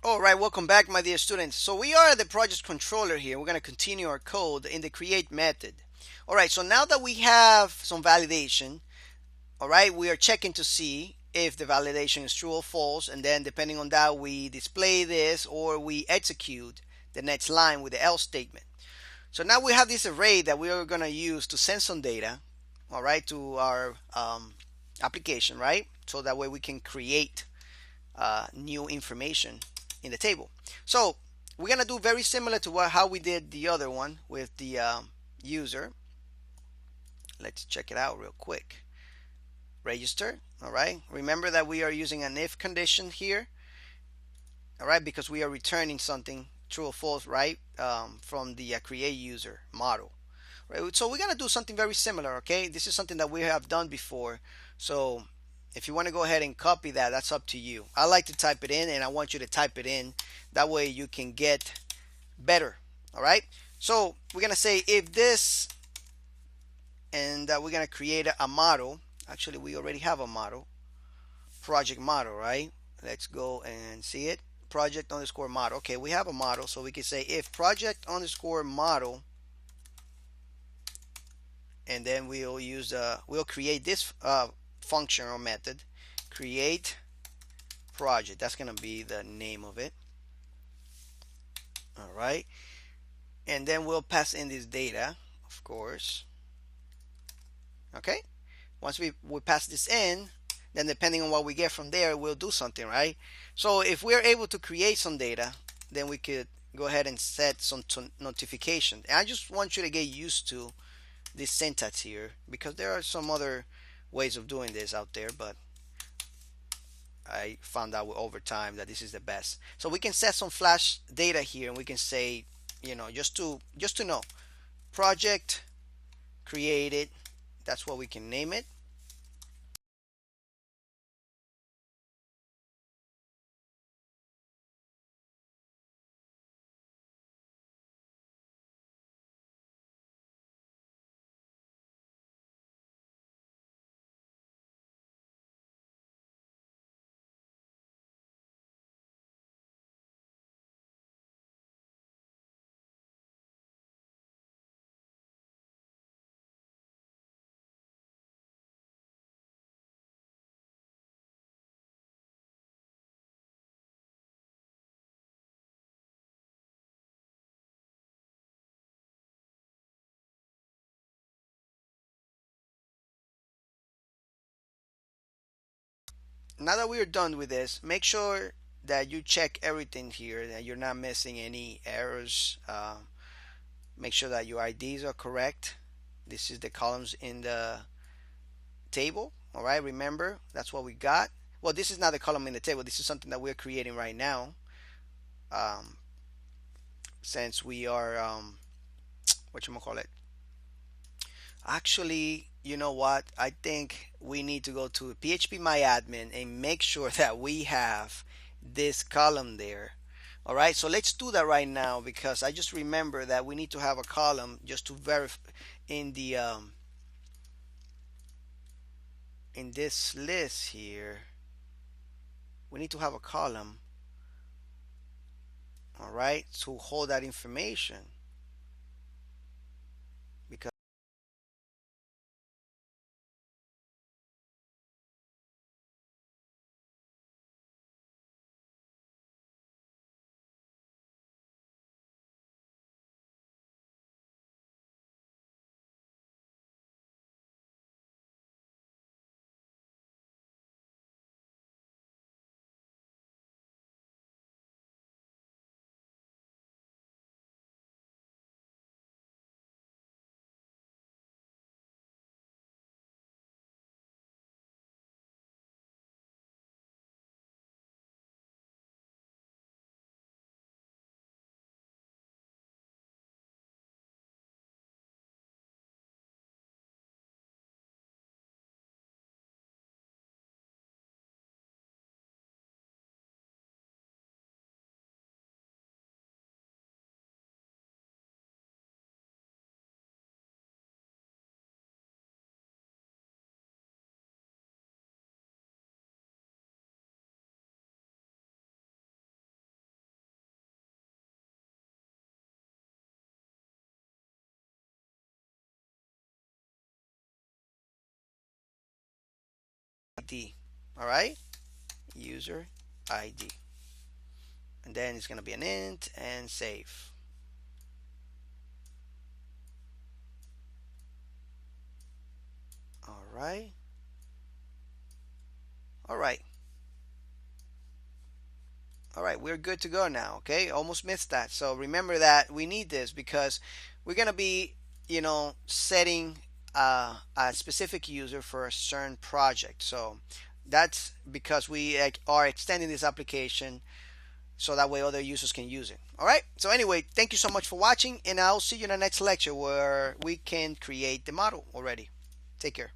All right, welcome back, my dear students. So we are the project controller here. We're going to continue our code in the create method. All right, so now that we have some validation, all right, we are checking to see if the validation is true or false, and then depending on that, we display this or we execute the next line with the else statement. So now we have this array that we are going to use to send some data, all right, to our application, right? So that way we can create new information in the table. So we're gonna do very similar to how we did the other one with the user. Let's check it out real quick. Register. All right. Remember that we are using an if condition here. All right, because we are returning something true or false, right, from the create user model. Right. So we're gonna do something very similar. Okay. This is something that we have done before. So if you want to go ahead and copy that, that's up to you. I like to type it in, and I want you to type it in. That way you can get better. All right. So we're gonna say if this, and we're gonna create a model. Actually, we already have a model, project model, right? Let's go and see it. Project underscore model. Okay, we have a model, so we can say if project underscore model, and then we'll create this function or method, create project. That's gonna be the name of it. All right, and then we'll pass in this data, of course. Okay, once we pass this in, then depending on what we get from there, we'll do something, right? So if we're able to create some data, then we could go ahead and set some notification. And I just want you to get used to this syntax here, because there are some other ways of doing this out there, but I found out over time that this is the best. So we can set some flash data here, and we can say, just to know, project created. That's what we can name it. Now that we are done with this, make sure that you check everything here, that you're not missing any errors. Make sure that your IDs are correct. This is the columns in the table. All right, remember, that's what we got. Well, this is not the column in the table. This is something that we're creating right now, um, since we are, whatchamacallit. Actually, you know what? I think we need to go to phpMyAdmin and make sure that we have this column there. All right, so let's do that right now, because I just remember that we need to have a column just to verify in the in this list here. We need to have a column, all right, to hold that information, because ID. All right, user ID, and then it's going to be an int and save. All right. All right. All right, we're good to go now. Okay, almost missed that. So remember that we need this because we're gonna be, setting a specific user for a certain project. So that's because we are extending this application so that way other users can use it. All right. So anyway, thank you so much for watching, and I'll see you in the next lecture where we can create the model already. Take care.